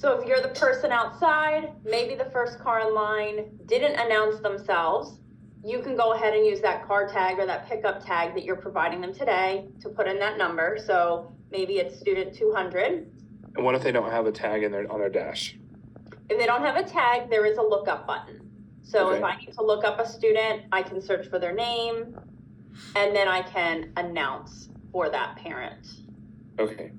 So if you're the person outside, maybe the first car in line didn't announce themselves, you can go ahead and use that car tag or that pickup tag that you're providing them today to put in that number. So maybe it's student 200. And what if they don't have a tag on their dash? If they don't have a tag, there is a lookup button. So Okay. if I need to look up a student, I can search for their name, and then I can announce for that parent. Okay.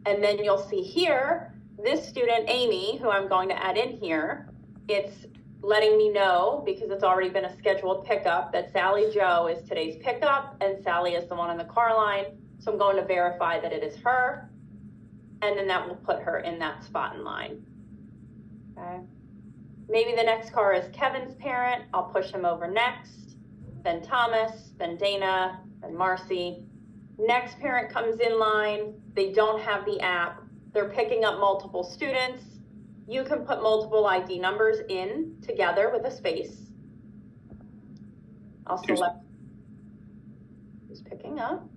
And then you'll see here, this student, Amy, who I'm going to add in here, it's letting me know, because it's already been a scheduled pickup, that Sally Joe is today's pickup, and Sally is the one on the car line. So I'm going to verify that it is her, and then that will put her in that spot in line. Okay. Maybe the next car is Kevin's parent. I'll push him over next, then Thomas, then Dana, then Marcy. Next parent comes in line. They don't have the app. They're picking up multiple students. You can put multiple ID numbers in together with a space. I'll select who's picking up.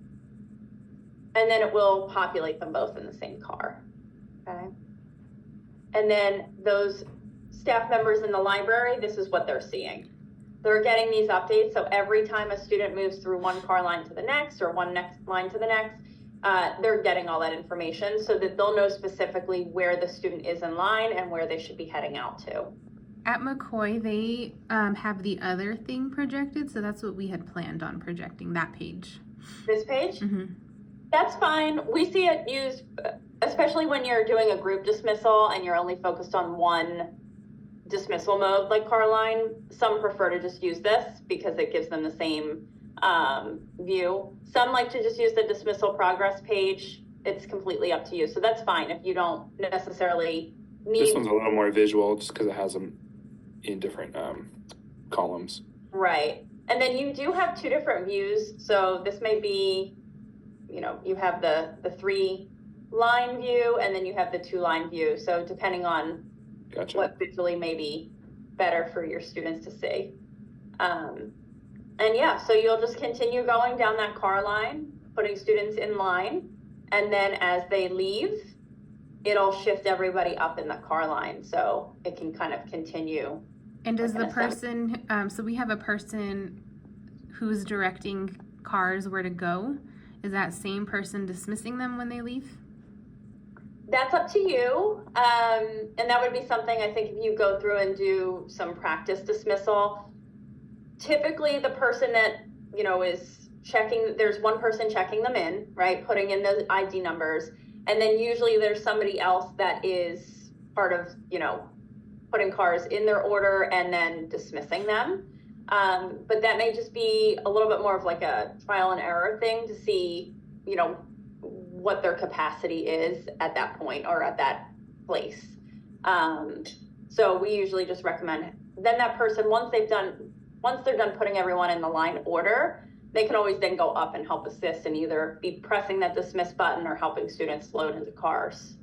And then it will populate them both in the same car. Okay. And then those staff members in the library, this is what they're seeing. They're getting these updates. So every time a student moves through one car line to the next or one next line to the next, they're getting all that information so that they'll know specifically where the student is in line and where they should be heading out to. At McCoy, they have the other thing projected, so that's what we had planned on projecting, that page. This page? Mm-hmm. That's fine. We see it used, especially when you're doing a group dismissal and you're only focused on one dismissal mode like car line. Some prefer to just use this because it gives them the same view. Some like to just use the dismissal progress page. It's completely up to you. So that's fine if you don't necessarily need. This one's a little more visual just because it has them in different columns. Right. And then you do have two different views. So this may be, you have the 3-line view and then you have the 2-line view. So depending on Gotcha. what visually may be better for your students to see. And yeah, so you'll just continue going down that car line, putting students in line, and then as they leave, it'll shift everybody up in the car line so it can kind of continue. And does the person, so we have a person who's directing cars where to go. Is that same person dismissing them when they leave? That's up to you. And that would be something I think if you go through and do some practice dismissal, typically the person that, is checking, there's one person checking them in, right? Putting in those ID numbers. And then usually there's somebody else that is part of, putting cars in their order and then dismissing them. But that may just be a little bit more of like a trial and error thing to see, what their capacity is at that point or at that place. So we usually just recommend then that person, once they're done putting everyone in the line order, they can always then go up and help assist and either be pressing that dismiss button or helping students load into cars.